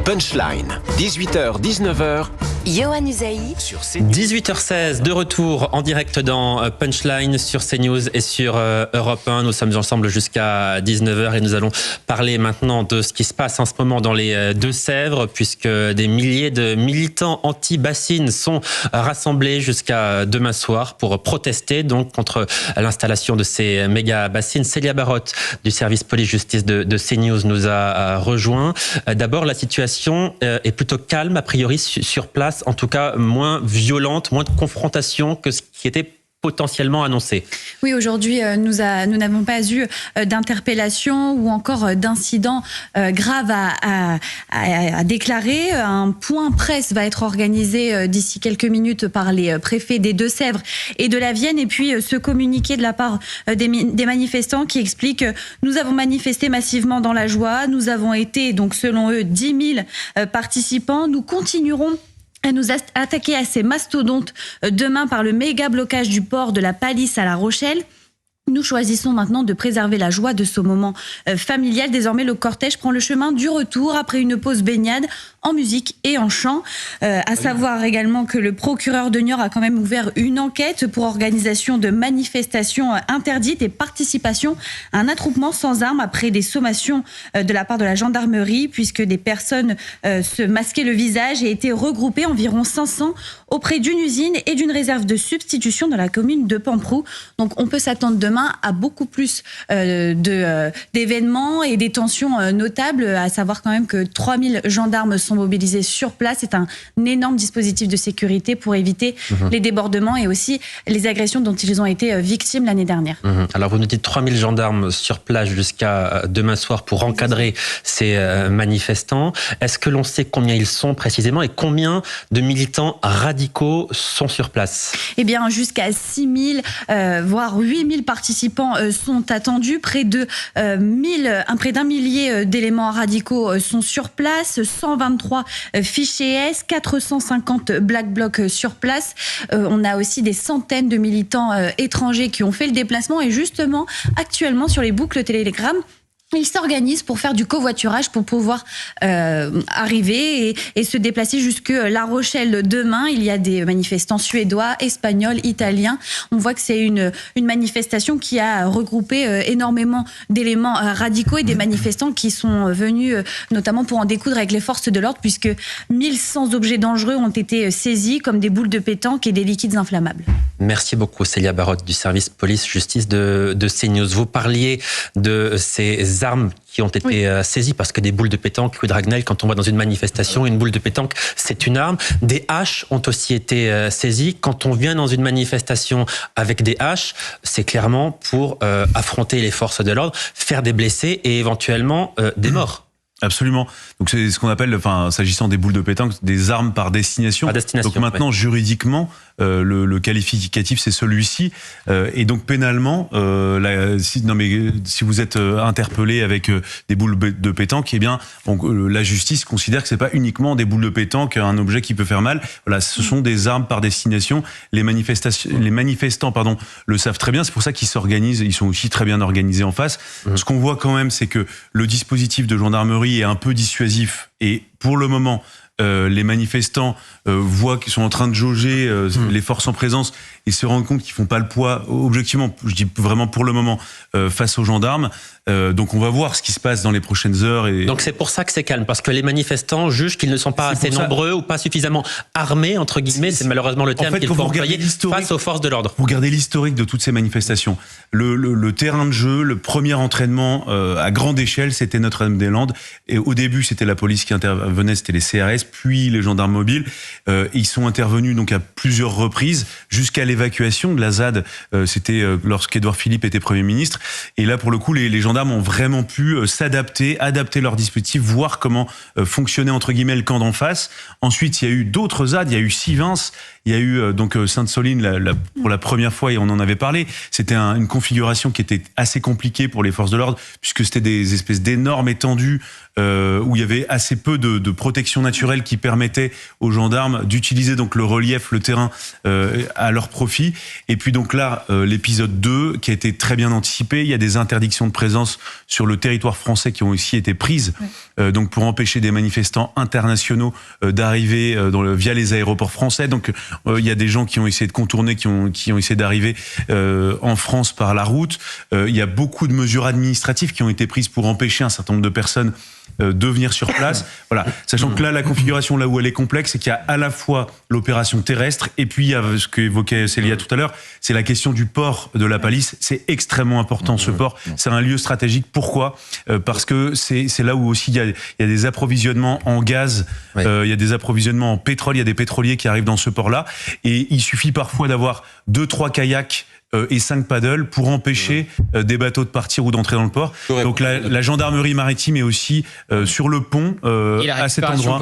Punchline, 18h-19h. Yohann Usaï sur CNews. 18h16, de retour en direct dans Punchline sur CNews et sur Europe 1. Nous sommes ensemble jusqu'à 19h et nous allons parler maintenant de ce qui se passe en ce moment dans les Deux-Sèvres, puisque des milliers de militants anti-bassines sont rassemblés jusqu'à demain soir pour protester donc contre l'installation de ces méga bassines. Célia Barotte du service police-justice de CNews nous a rejoint. D'abord, la situation est plutôt calme a priori sur place. En tout cas moins violente, moins de confrontation que ce qui était potentiellement annoncé. Oui, aujourd'hui, nous n'avons pas eu d'interpellation ou encore d'incidents graves à déclarer. Un point presse va être organisé d'ici quelques minutes par les préfets des Deux-Sèvres et de la Vienne. Et puis, ce communiqué de la part des manifestants qui explique « Nous avons manifesté massivement dans la joie. Nous avons été, donc selon eux, 10 000 participants. Nous continuerons à nous attaquer à ces mastodontes demain par le méga blocage du port de la Palisse à La Rochelle. Nous choisissons maintenant de préserver la joie de ce moment familial. Désormais, le cortège prend le chemin du retour après une pause baignade en musique et en chant. À savoir également que le procureur de Niort a quand même ouvert une enquête pour organisation de manifestations interdites et participation à un attroupement sans armes après des sommations de la part de la gendarmerie, puisque des personnes se masquaient le visage et étaient regroupées, environ 500, auprès d'une usine et d'une réserve de substitution dans la commune de Pamproux. Donc on peut s'attendre demain à beaucoup plus d'événements et des tensions notables, à savoir quand même que 3000 gendarmes sont mobilisés sur place. C'est un énorme dispositif de sécurité pour éviter les débordements et aussi les agressions dont ils ont été victimes l'année dernière. Alors vous nous dites 3000 gendarmes sur place jusqu'à demain soir pour encadrer ces manifestants. Est-ce que l'on sait combien ils sont précisément et combien de militants radicaux sont sur place? Eh bien, jusqu'à 6000, voire 8000 participants sont attendus. Près d'un millier d'éléments radicaux sont sur place. 123 fichiers S, 450 Black Blocs sur place. On a aussi des centaines de militants étrangers qui ont fait le déplacement. Et justement, actuellement, sur les boucles Telegram, ils s'organisent pour faire du covoiturage pour pouvoir arriver et se déplacer jusque La Rochelle demain. Il y a des manifestants suédois, espagnols, italiens. On voit que c'est une manifestation qui a regroupé énormément d'éléments radicaux et des manifestants qui sont venus notamment pour en découdre avec les forces de l'ordre, puisque 1100 objets dangereux ont été saisis comme des boules de pétanque et des liquides inflammables. Merci beaucoup Célia Barotte du service police-justice de CNews. Vous parliez de ces armes qui ont été saisies, parce que des boules de pétanque, Louis Dragnel, quand on va dans une manifestation, une boule de pétanque, c'est une arme. Des haches ont aussi été saisies. Quand on vient dans une manifestation avec des haches, c'est clairement pour affronter les forces de l'ordre, faire des blessés et éventuellement des morts. Absolument. Donc c'est ce qu'on appelle, s'agissant des boules de pétanque, des armes par destination. Donc maintenant, juridiquement, le qualificatif c'est celui-ci. Et donc pénalement, si vous êtes interpellé avec des boules de pétanque, eh bien, la justice considère que c'est pas uniquement des boules de pétanque, un objet qui peut faire mal. Voilà, ce sont des armes par destination. Les manifestants, le savent très bien. C'est pour ça qu'ils s'organisent. Ils sont aussi très bien organisés en face. Ce qu'on voit quand même, c'est que le dispositif de gendarmerie est un peu dissuasif. Et pour le moment, les manifestants voient qu'ils sont en train de jauger les forces en présence et se rendent compte qu'ils font pas le poids, objectivement, je dis vraiment pour le moment, face aux gendarmes. Donc on va voir ce qui se passe dans les prochaines heures. Donc c'est pour ça que c'est calme, parce que les manifestants jugent qu'ils ne sont pas assez nombreux ou pas suffisamment armés, entre guillemets, c'est malheureusement le terme qu'il faut employer, face aux forces de l'ordre. Vous regardez l'historique de toutes ces manifestations. Le terrain de jeu, le premier entraînement à grande échelle, c'était Notre-Dame-des-Landes. Et au début, c'était la police qui intervenait, c'était les CRS, puis les gendarmes mobiles. Ils sont intervenus donc à plusieurs reprises, jusqu'à l'évacuation de la ZAD. C'était lorsqu'Édouard Philippe était Premier ministre. Et là, pour le coup, les gendarmes ont vraiment pu s'adapter, adapter leur dispositif, voir comment fonctionnait entre guillemets le camp d'en face. Ensuite, il y a eu d'autres ZAD, il y a eu Sivins, Il y a eu donc Sainte-Soline pour la première fois, et on en avait parlé. C'était une configuration qui était assez compliquée pour les forces de l'ordre, puisque c'était des espèces d'énormes étendues où il y avait assez peu de protection naturelle qui permettait aux gendarmes d'utiliser donc le relief, le terrain à leur profit. Et puis donc là, l'épisode 2 qui a été très bien anticipé. Il y a des interdictions de présence sur le territoire français qui ont aussi été prises, donc pour empêcher des manifestants internationaux d'arriver via les aéroports français. Donc il y a des gens qui ont essayé de contourner, qui ont essayé d'arriver en France par la route. Il y a beaucoup de mesures administratives qui ont été prises pour empêcher un certain nombre de personnes de venir sur place. Voilà. Sachant que là, la configuration, là où elle est complexe, c'est qu'il y a à la fois l'opération terrestre et puis il y a ce qu'évoquait Célia tout à l'heure, c'est la question du port de la Palisse. C'est extrêmement important, ce port. C'est un lieu stratégique. Pourquoi ? Parce que c'est là où aussi il y a des approvisionnements en gaz, il y a des approvisionnements en pétrole, il y a des pétroliers qui arrivent dans ce port-là. Et il suffit parfois d'avoir 2-3 kayaks et 5 paddles pour empêcher des bateaux de partir ou d'entrer dans le port. Donc la gendarmerie maritime est aussi sur le pont à cet endroit.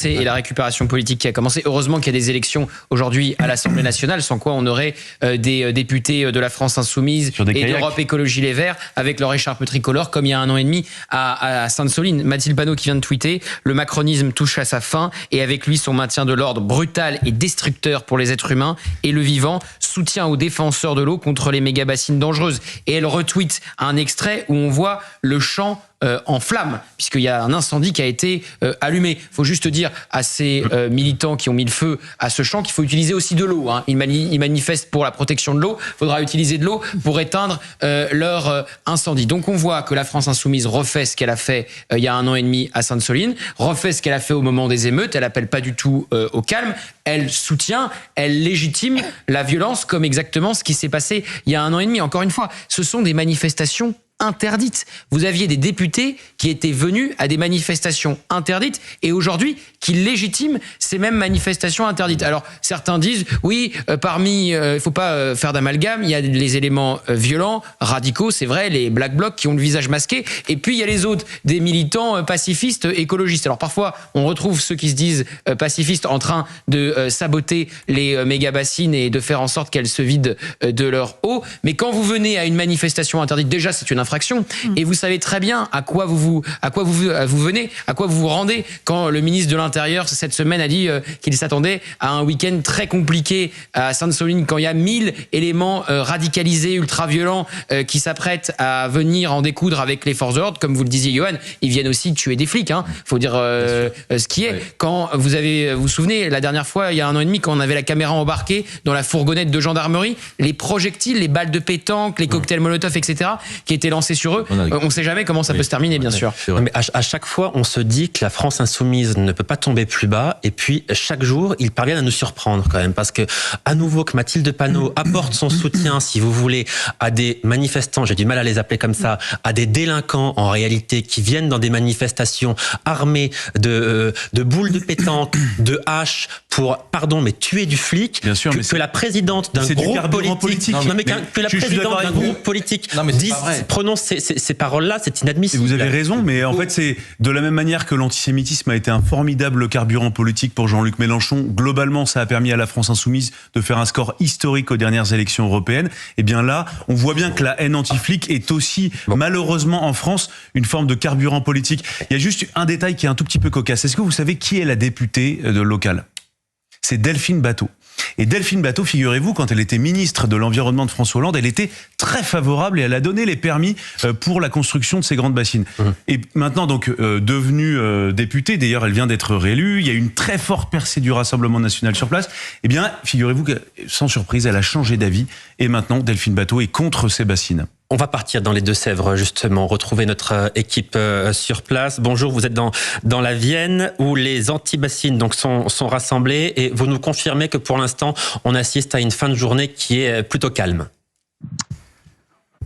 Et la récupération politique qui a commencé. Heureusement qu'il y a des élections aujourd'hui à l'Assemblée nationale, sans quoi on aurait des députés de la France Insoumise et d'Europe Écologie Les Verts avec leur écharpe tricolore, comme il y a 1 an et demi à Sainte-Soline. Mathilde Panot qui vient de tweeter, le macronisme touche à sa fin et avec lui son maintien de l'ordre brutal et destructeur pour les êtres humains et le vivant, soutien aux défenseurs de l'eau contre les méga-bassines dangereuses. Et elle retweet un extrait où on voit le champ en flammes, puisqu'il y a un incendie qui a été allumé. Il faut juste dire à ces militants qui ont mis le feu à ce champ qu'il faut utiliser aussi de l'eau. Ils manifestent pour la protection de l'eau. Il faudra utiliser de l'eau pour éteindre leur incendie. Donc on voit que la France Insoumise refait ce qu'elle a fait il y a 1 an et demi à Sainte-Soline, refait ce qu'elle a fait au moment des émeutes. Elle appelle pas du tout au calme. Elle soutient, elle légitime la violence comme exactement ce qui s'est passé il y a 1 an et demi. Encore une fois, ce sont des manifestations interdites. Vous aviez des députés qui étaient venus à des manifestations interdites et aujourd'hui qui légitiment ces mêmes manifestations interdites. Alors certains disent oui, il faut pas faire d'amalgame, il y a les éléments violents, radicaux, c'est vrai, les black blocs qui ont le visage masqué, et puis il y a les autres, des militants pacifistes, écologistes. Alors parfois on retrouve ceux qui se disent pacifistes en train de saboter les méga-bassines et de faire en sorte qu'elles se vident de leur eau, mais quand vous venez à une manifestation interdite, déjà c'est une infraction, et vous savez très bien à quoi vous venez, à quoi vous vous rendez. Quand le ministre de l'Intérieur cette semaine a dit qu'il s'attendait à un week-end très compliqué à Sainte-Soline, quand il y a 1000 éléments radicalisés, ultra-violents qui s'apprêtent à venir en découdre avec les forces de l'ordre, comme vous le disiez Johan, ils viennent aussi tuer des flics, faut dire ce qui est. Quand vous vous souvenez, la dernière fois, il y a 1 an et demi, quand on avait la caméra embarquée dans la fourgonnette de gendarmerie, les projectiles, les balles de pétanque, les cocktails Molotov, etc., qui étaient lancés sur eux, on ne sait jamais comment ça peut se terminer, bien sûr. Mais à chaque fois, on se dit que la France Insoumise ne peut pas tomber plus bas, et puis chaque jour, ils parviennent à nous surprendre quand même, parce que à nouveau que Mathilde Panot apporte son soutien, si vous voulez, à des manifestants, j'ai du mal à les appeler comme ça, à des délinquants en réalité qui viennent dans des manifestations armés de boules de pétanque, de haches pour, mais tuer du flic. Bien sûr, que la présidente d'un groupe politique, que la présidente d'un groupe politique dise, prononce ces paroles-là, c'est inadmissible. Et vous avez raison, mais en fait, c'est de la même manière que l'antisémitisme a été un formidable carburant politique pour Jean-Luc Mélenchon. Globalement, ça a permis à la France Insoumise de faire un score historique aux dernières élections européennes. Et bien là, on voit bien que la haine anti-flic est aussi, malheureusement, en France, une forme de carburant politique. Il y a juste un détail qui est un tout petit peu cocasse. Est-ce que vous savez qui est la députée locale ? C'est Delphine Batho. Et Delphine Batho, figurez-vous, quand elle était ministre de l'Environnement de François Hollande, elle était très favorable et elle a donné les permis pour la construction de ces grandes bassines. Et maintenant, donc, devenue députée, d'ailleurs, elle vient d'être réélue, il y a une très forte percée du Rassemblement national sur place. Eh bien, figurez-vous que, sans surprise, elle a changé d'avis et maintenant, Delphine Batho est contre ces bassines. On va partir dans les Deux-Sèvres, justement, retrouver notre équipe sur place. Bonjour, vous êtes dans la Vienne, où les anti-bassines donc sont rassemblés, et vous nous confirmez que pour l'instant, on assiste à une fin de journée qui est plutôt calme.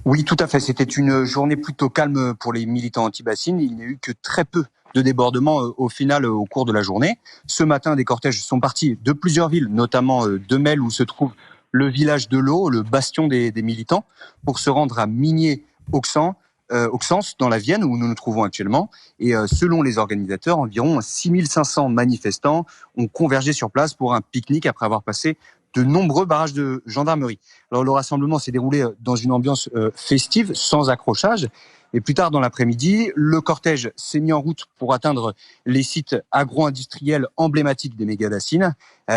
Oui, tout à fait. C'était une journée plutôt calme pour les militants anti-bassines. Il n'y a eu que très peu de débordements au final au cours de la journée. Ce matin, des cortèges sont partis de plusieurs villes, notamment de Melle, où se trouve le village de l'eau, le bastion des militants, pour se rendre à Migné-Auxan, Auxances, dans la Vienne, où nous nous trouvons actuellement. Et selon les organisateurs, environ 6500 manifestants ont convergé sur place pour un pique-nique après avoir passé de nombreux barrages de gendarmerie. Alors le rassemblement s'est déroulé dans une ambiance festive, sans accrochage. Et plus tard dans l'après-midi, le cortège s'est mis en route pour atteindre les sites agro-industriels emblématiques des méga-bassines,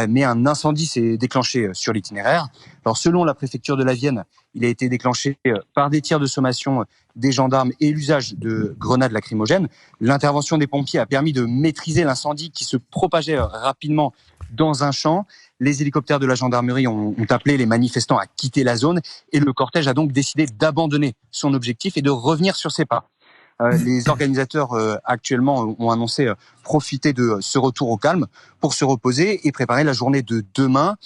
mais un incendie s'est déclenché sur l'itinéraire. Alors selon la préfecture de la Vienne, il a été déclenché par des tirs de sommation des gendarmes et l'usage de grenades lacrymogènes. L'intervention des pompiers a permis de maîtriser l'incendie qui se propageait rapidement dans un champ. Les hélicoptères de la gendarmerie ont appelé les manifestants à quitter la zone et le cortège a donc décidé d'abandonner son objectif et de revenir sur ses pas. Les organisateurs actuellement ont annoncé profiter de ce retour au calme pour se reposer et préparer la journée de demain.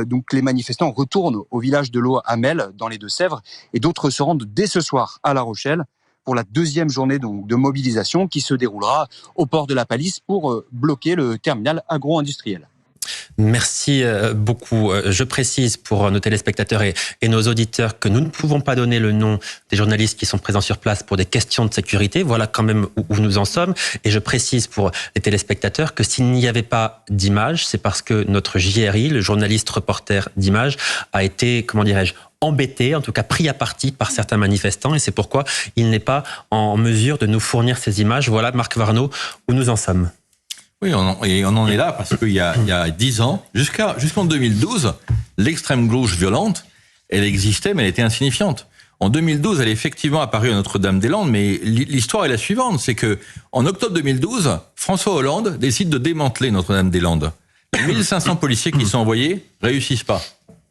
Donc les manifestants retournent au village de l'eau à Mel dans les Deux-Sèvres et d'autres se rendent dès ce soir à La Rochelle pour la deuxième journée donc de mobilisation qui se déroulera au port de la Palisse pour bloquer le terminal agro-industriel. Merci beaucoup. Je précise pour nos téléspectateurs et nos auditeurs que nous ne pouvons pas donner le nom des journalistes qui sont présents sur place pour des questions de sécurité. Voilà quand même où nous en sommes. Et je précise pour les téléspectateurs que s'il n'y avait pas d'image, c'est parce que notre JRI, le journaliste reporter d'image, a été, comment dirais-je, embêté, en tout cas pris à partie par certains manifestants. Et c'est pourquoi il n'est pas en mesure de nous fournir ces images. Voilà, Marc Varnaud, où nous en sommes. Oui, on en est là parce qu'il y a 10 ans, jusqu'en 2012, l'extrême gauche violente, elle existait, mais elle était insignifiante. En 2012, elle est effectivement apparue à Notre-Dame-des-Landes, mais l'histoire est la suivante, c'est que en octobre 2012, François Hollande décide de démanteler Notre-Dame-des-Landes. Les 1500 policiers qui sont envoyés réussissent pas.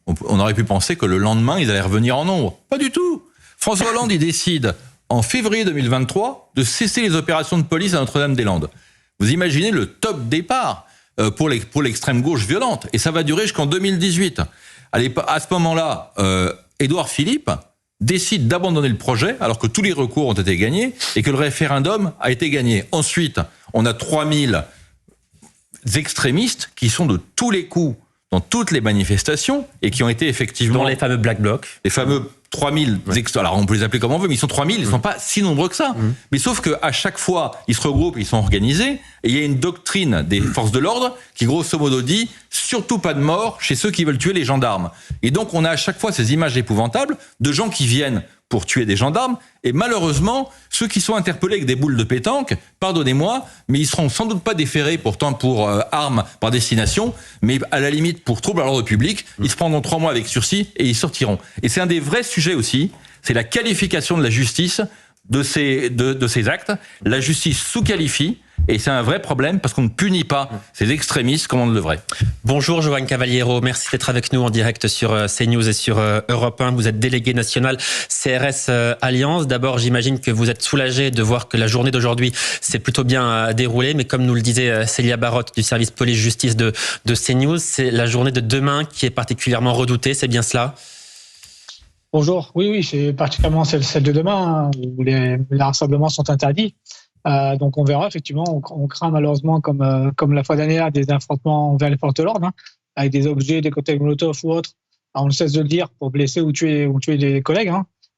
On aurait pu penser que le lendemain, ils allaient revenir en nombre. Pas du tout. François Hollande, il décide en février 2023 de cesser les opérations de police à Notre-Dame-des-Landes. Vous imaginez le top départ pour l'extrême gauche violente. Et ça va durer jusqu'en 2018. À ce moment-là, Édouard Philippe décide d'abandonner le projet alors que tous les recours ont été gagnés et que le référendum a été gagné. Ensuite, on a 3000 extrémistes qui sont de tous les coups dans toutes les manifestations et qui ont été effectivement... Dans les fameux Black Blocs. Les fameux 3000, alors on peut les appeler comme on veut, mais ils sont 3000, ils ne sont pas si nombreux que ça. Mais sauf qu'à chaque fois, ils se regroupent, ils sont organisés, et il y a une doctrine des forces de l'ordre qui, grosso modo, dit surtout pas de mort chez ceux qui veulent tuer les gendarmes. Et donc, on a à chaque fois ces images épouvantables de gens qui viennent pour tuer des gendarmes, et malheureusement, ceux qui sont interpellés avec des boules de pétanque, pardonnez-moi, mais ils seront sans doute pas déférés pourtant pour armes par destination, mais à la limite pour trouble à l'ordre public, ils se prendront 3 mois avec sursis et ils sortiront. Et c'est un des vrais sujets aussi, c'est la qualification de la justice de ces actes. La justice sous-qualifie, et c'est un vrai problème parce qu'on ne punit pas ces extrémistes comme on le devrait. Bonjour Johan Cavaliero, merci d'être avec nous en direct sur CNews et sur Europe 1. Vous êtes délégué national CRS Alliance. D'abord, j'imagine que vous êtes soulagé de voir que la journée d'aujourd'hui s'est plutôt bien déroulée, mais comme nous le disait Célia Barotte du service police-justice de CNews, c'est la journée de demain qui est particulièrement redoutée, c'est bien cela ? Bonjour, oui, c'est particulièrement celle de demain, où les rassemblements sont interdits. Donc on verra, effectivement, on craint malheureusement, comme la fois dernière, des affrontements vers les forces de l'ordre, avec des objets, des cocktails Molotov ou autres. Alors, on ne cesse de le dire, pour blesser ou tuer des collègues.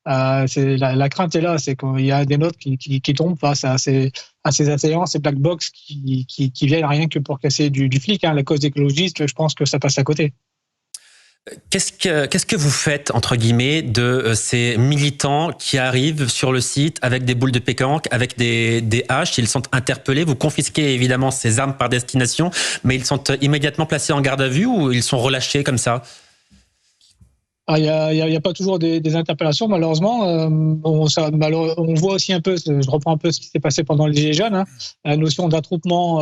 La crainte est là, c'est qu'il y a des nôtres qui tombent face à ces assaillants, ces black box qui viennent rien que pour casser du flic. La cause écologiste, je pense que ça passe à côté. Qu'est-ce que vous faites, entre guillemets, de ces militants qui arrivent sur le site avec des boules de pétanque, avec des haches? Ils sont interpellés, vous confisquez évidemment ces armes par destination, mais ils sont immédiatement placés en garde à vue ou ils sont relâchés comme ça? Il y a pas toujours des interpellations, malheureusement. On voit aussi un peu, je reprends un peu ce qui s'est passé pendant les Gilets jaunes. La notion d'attroupement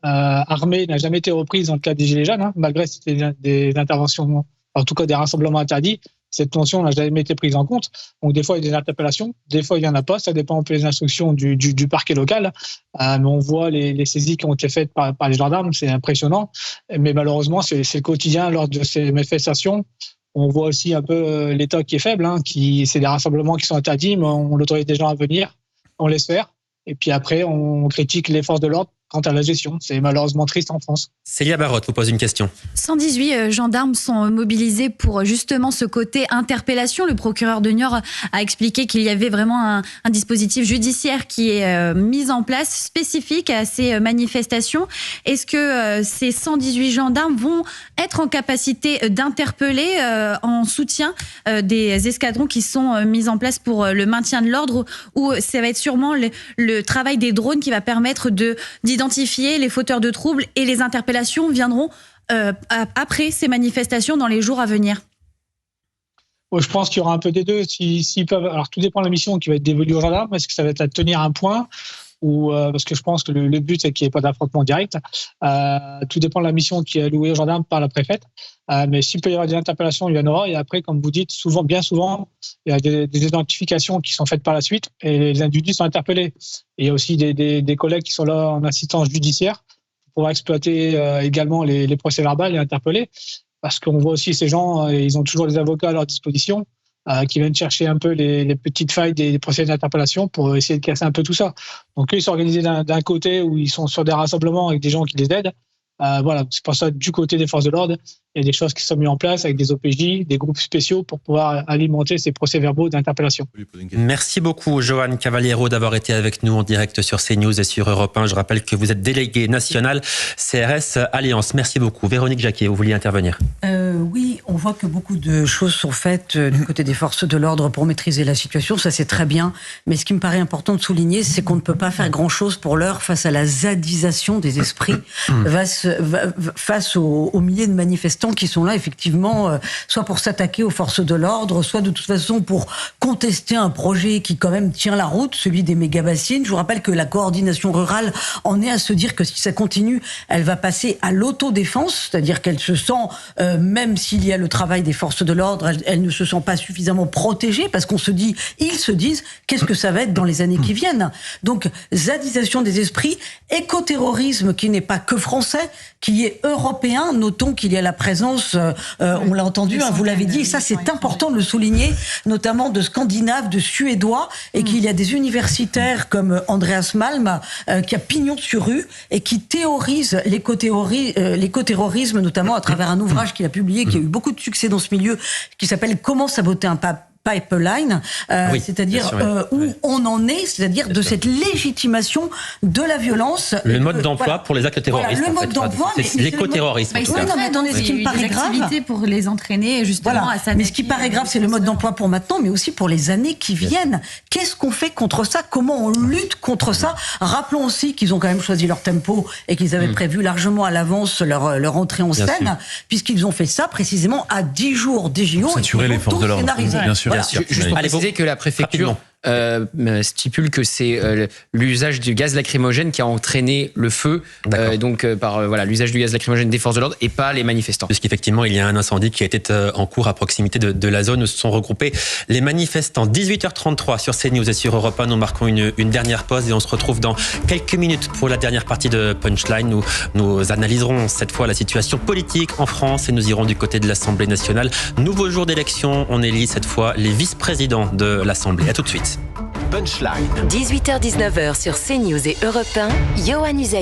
armé n'a jamais été reprise dans le cadre des Gilets jaunes, malgré des interventions, en tout cas des rassemblements interdits. Cette notion n'a jamais été prise en compte. Donc des fois, il y a des interpellations, des fois, il n'y en a pas. Ça dépend un peu des instructions du parquet local. Mais on voit les saisies qui ont été faites par les gendarmes, c'est impressionnant. Mais malheureusement, c'est le quotidien lors de ces manifestations. On voit aussi un peu l'État qui est faible, c'est des rassemblements qui sont interdits, mais on autorise des gens à venir, on laisse faire. Et puis après, on critique les forces de l'ordre quant à la gestion. C'est malheureusement triste en France. Célia Barotte vous pose une question. 118 gendarmes sont mobilisés pour justement ce côté interpellation. Le procureur de Niort a expliqué qu'il y avait vraiment un dispositif judiciaire qui est mis en place spécifique à ces manifestations. Est-ce que ces 118 gendarmes vont être en capacité d'interpeller en soutien des escadrons qui sont mis en place pour le maintien de l'ordre, ou ça va être sûrement le travail des drones qui va permettre d'identifier les fauteurs de troubles, et les interpellations viendront après ces manifestations dans les jours à venir? Je pense qu'il y aura un peu des deux. S'ils peuvent, alors tout dépend de la mission qui va être dévolue aux gendarmes. Est-ce que ça va être à tenir un point, ou parce que je pense que le but c'est qu'il n'y ait pas d'affrontement direct. Tout dépend de la mission qui est allouée aux gendarmes par la préfète. Mais s'il peut y avoir des interpellations, il y en aura. Et après, comme vous dites, bien souvent, il y a des identifications qui sont faites par la suite et les individus sont interpellés. Et il y a aussi des collègues qui sont là en assistance judiciaire pour pouvoir exploiter également les procès-verbaux et interpeller. Parce qu'on voit aussi ces gens, ils ont toujours des avocats à leur disposition qui viennent chercher un peu les petites failles des procès d'interpellation pour essayer de casser un peu tout ça. Donc eux, ils sont organisés d'un côté où ils sont sur des rassemblements avec des gens qui les aident. Voilà, c'est pour ça, du côté des forces de l'ordre, il y a des choses qui sont mises en place avec des OPJ, des groupes spéciaux pour pouvoir alimenter ces procès-verbaux d'interpellation. Merci beaucoup, Johan Cavaliero, d'avoir été avec nous en direct sur CNews et sur Europe 1. Je rappelle que vous êtes délégué national CRS Alliance. Merci beaucoup. Véronique Jacquet, vous vouliez intervenir? Oui, on voit que beaucoup de choses sont faites du côté des forces de l'ordre pour maîtriser la situation. Ça, c'est très bien. Mais ce qui me paraît important de souligner, c'est qu'on ne peut pas faire grand-chose pour l'heure face à la zadisation des esprits, face aux milliers de manifestants qui sont là, effectivement, soit pour s'attaquer aux forces de l'ordre, soit de toute façon pour contester un projet qui quand même tient la route, celui des méga-bassines. Je vous rappelle que la coordination rurale en est à se dire que si ça continue, elle va passer à l'autodéfense, c'est-à-dire qu'elle se sent, même s'il y a le travail des forces de l'ordre, elle ne se sent pas suffisamment protégée, parce qu'on se dit, ils se disent, qu'est-ce que ça va être dans les années qui viennent? Donc, zadisation des esprits, écoterrorisme qui n'est pas que français, qui est européen. Notons qu'il y a la présence, on l'a entendu, vous l'avez dit, et ça c'est important de le souligner, notamment de Scandinaves, de Suédois, et qu'il y a des universitaires comme Andreas Malm qui a pignon sur rue et qui théorise l'écoterrorisme, notamment à travers un ouvrage qu'il a publié, qui a eu beaucoup de succès dans ce milieu, qui s'appelle « Comment saboter un pipeline », c'est-à-dire où on en est, c'est-à-dire de cette légitimation de la violence. Le mode d'emploi pour les actes terroristes. Voilà, le mode d'emploi, c'est l'écoterrorisme. Oui, non, mais attendez, ce qui me paraît grave, pour les entraîner justement à ça. Mais ce qui paraît grave, c'est le mode d'emploi pour maintenant, mais aussi pour les années qui viennent. Qu'est-ce qu'on fait contre ça? Comment on lutte contre ça? Rappelons aussi qu'ils ont quand même choisi leur tempo et qu'ils avaient prévu largement à l'avance leur entrée en scène, puisqu'ils ont fait ça précisément à 10 jours des JO. Saturer les forces de l'ordre. Bien sûr. Juste pour préciser que la préfecture stipule que c'est l'usage du gaz lacrymogène qui a entraîné le feu, par l'usage du gaz lacrymogène des forces de l'ordre et pas les manifestants. Puisqu'effectivement, il y a un incendie qui était en cours à proximité de la zone où se sont regroupés les manifestants. 18h33 sur CNews et sur Europe 1. Nous marquons une dernière pause et on se retrouve dans quelques minutes pour la dernière partie de Punchline, où nous analyserons cette fois la situation politique en France et nous irons du côté de l'Assemblée nationale. Nouveau jour d'élection, on élit cette fois les vice-présidents de l'Assemblée. À tout de suite. Punchline. 18h-19h sur CNews et Europe 1, Yohann Usaï.